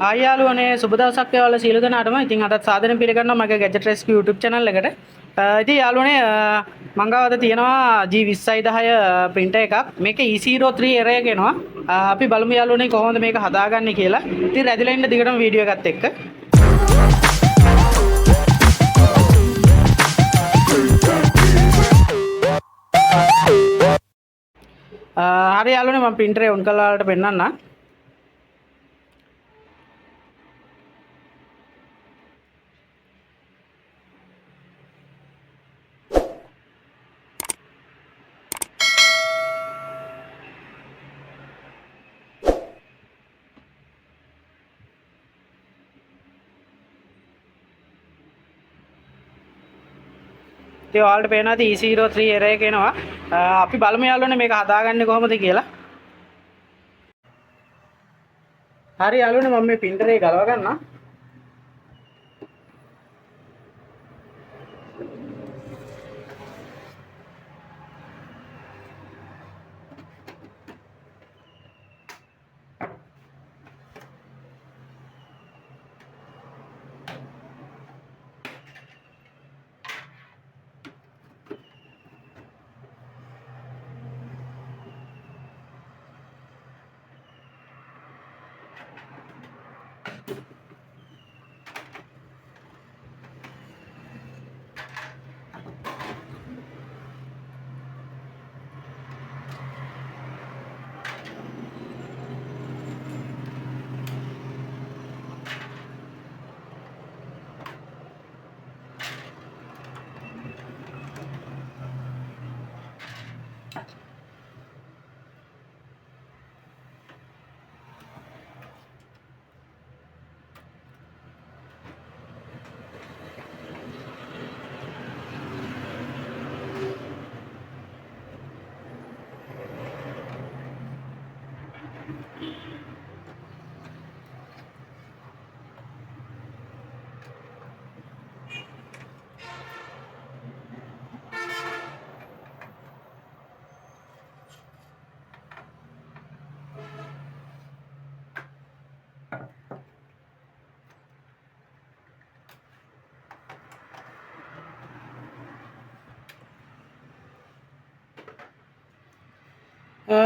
ආයාලුවනේ සුබ දවසක් වේවා සියලු දෙනාටම. ඉතින් අදත් සාදරයෙන් පිළිගන්නවා මගේ Gadget Rescue YouTube channel එකට. ඉතින් යාළුවනේ මං ගාව අද තියෙනවා G20010 printer එකක්. මේක E03 error එක එනවා. අපි බලමු යාළුවනේ කොහොමද මේක හදාගන්නේ කියලා. ඉතින් රැඳිලා ඉන්න දිගටම වීඩියෝ එකත් එක්ක. හරි යාළුවනේ මම printer එක on කරලා ඔයාලට පෙන්නන්නම්. ඉතින් ඔයාලට පේනවා E03 error එක එනවා. අපි බලමු යාළුවනේ මේක හදාගන්නේ කොහොමද කියලා. හරි යාළුවනේ මම මේ printer එක ගලව ගන්නම්.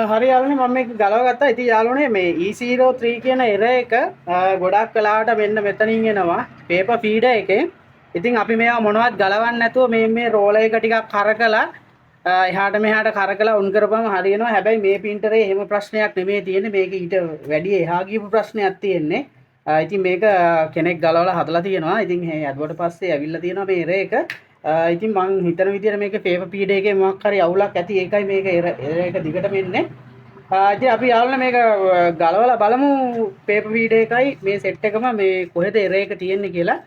හරි යාළුවනේ මම මේක ගලව ගත්තා. ඉතින් යාළුවනේ මේ E03 කියන error එක ගොඩක් වෙලාවට මෙන්න මෙතනින් එනවා paper feeder එකෙන්. ඉතින් අපි මේවා මොනවත් ගලවන්නේ නැතුව මේ roller එක ටිකක් කරකලා එහාට මෙහාට කරකලා උන් කරපුවම හරියනවා. හැබැයි මේ printer එකේ එහෙම ප්‍රශ්නයක් නෙමෙයි තියෙන්නේ. මේක ඊට වැඩි එහා ගියපු ප්‍රශ්නයක් තියෙන්නේ. ඉතින් මේක කෙනෙක් ගලවලා හදලා තියෙනවා. ඉතින් මේ ඇදුවට පස්සේ ඇවිල්ලා තියෙනවා මේ error එක. ඉතින් මං හිතන විදිහට මේක paper feed එකේ මොකක් හරි අවුලක් ඇති. ඒකයි මේක එක දිගටම එන්නේ. ඉතින් අපි යාළුවනේ මේක ගලවලා බලමු paper feed එකයි මේ set එකම මේ කොහෙද error එක තියෙන්නේ කියලා.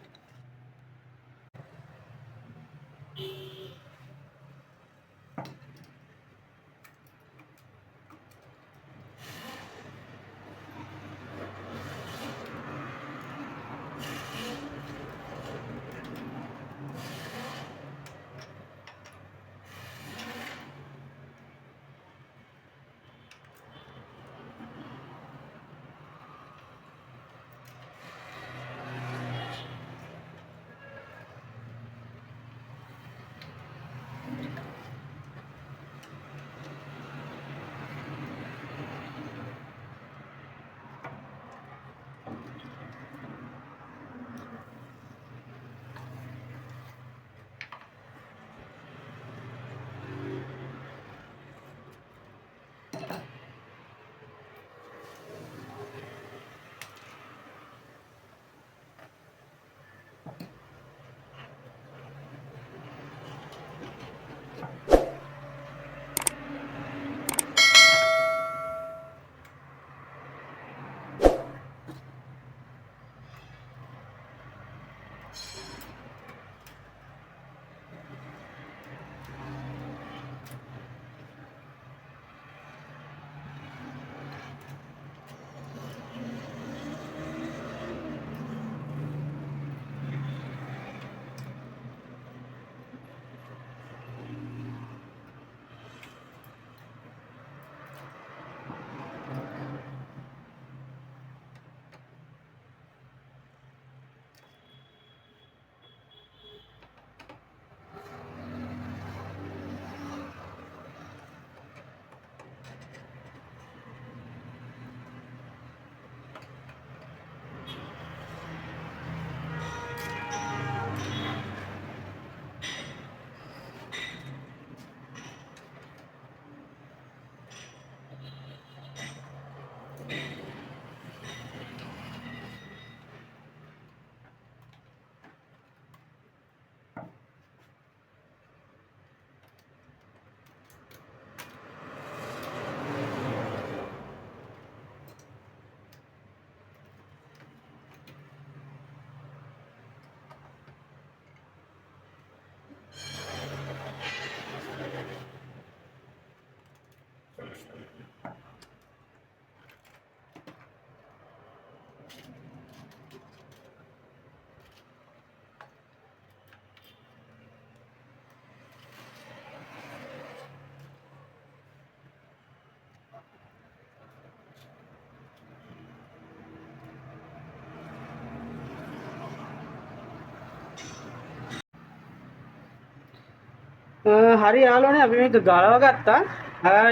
හරි යාළුවනේ අපි මේක ගලව ගත්තා.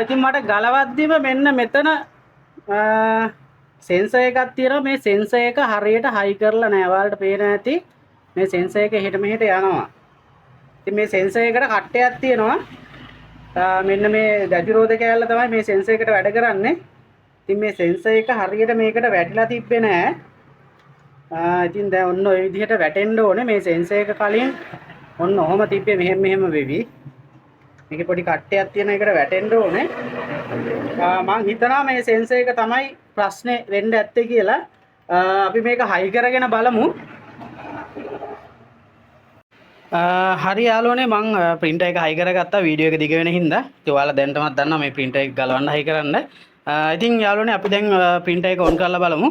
ඉතින් මට ගලවද්දිම මෙන්න මෙතන සෙන්සර් එකක් තියෙනවා. මේ සෙන්සර් එක හරියට හයි කරලා නැහැ. ඔයාලට පේන ඇති මේ සෙන්සර් එක එහෙට මෙහෙට යනවා. ඉතින් මේ සෙන්සර් එකට කට්ටයක් තියෙනවා. මෙන්න මේ දැඩිරෝධ කෑල්ල තමයි මේ සෙන්සර් එකට වැඩ කරන්නේ. ඉතින් මේ සෙන්සර් එක හරියට මේකට වැටිලා තිබ්බේ නැහැ. ඉතින් දැන් ඔන්න ඔය විදිහට වැටෙන්න ඕනේ. මේ සෙන්සර් එක කලින් ඔන්න ඔහම තිබ්බේ මෙහෙම වෙවි. මේකේ පොඩි කට්ටයක් තියෙන එකට වැටෙන්න ඕනේ. මම හිතනවා මේ සෙන්සර් එක තමයි ප්‍රශ්නේ වෙන්න ඇත්තේ කියලා. අපි මේක හයි කරගෙන බලමු. හරි යාළුවනේ මම printer එක හයි කරගත්තා වීඩියෝ එක දිග වෙන හින්දා. ඉතින් ඔයාලා දැනටමත් දන්නවා මේ printer එක ගලවන්න හයි කරන්න. ඉතින් යාළුවනේ අපි දැන් printer එක on කරලා බලමු.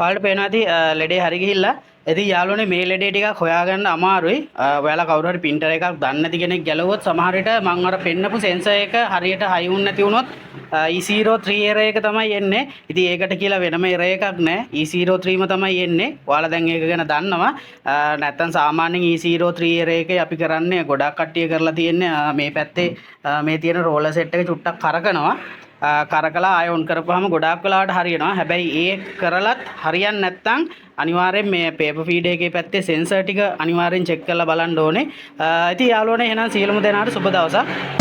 ඔයාලට පේනවා ඇති ලෙඩේ හරි ගිහිල්ලා. ඉතින් යාළුවනේ මේ ලෙඩේ ටිකක් හොයාගන්න අමාරුයි. ඔයාලා කවුරු හරි printer එකක් දන්නේ නැති කෙනෙක් ගැලවුවොත් සමහර විට මම අර පෙන්නපු sensor එක හරියට high වුණ නැති වුණොත් E03 error එක තමයි එන්නේ. ඉතින් ඒකට කියලා වෙනම error එකක් නැහැ. E03ම තමයි එන්නේ. ඔයාලා දැන් ඒක ගැන දන්නවා. නැත්තම් සාමාන්‍යයෙන් E03 error එකේ අපි කරන්නේ ගොඩක් කට්ටිය කරලා තියෙන්නේ මේ පැත්තේ මේ තියෙන roller set එක චුට්ටක් කරකනවා. කරකලා ආය ඔන් කරපුවාම ගොඩාක් වෙලාවට හරියනවා. හැබැයි ඒ කරලත් හරියන්නේ නැත්නම් අනිවාර්යෙන් මේ paper feed එකේ පැත්තේ sensor ටික අනිවාර්යෙන් check කරලා බලන්න ඕනේ. ඉතින් යාළුවනේ එහෙනම් සියලුම දෙනාට සුබ දවසක්.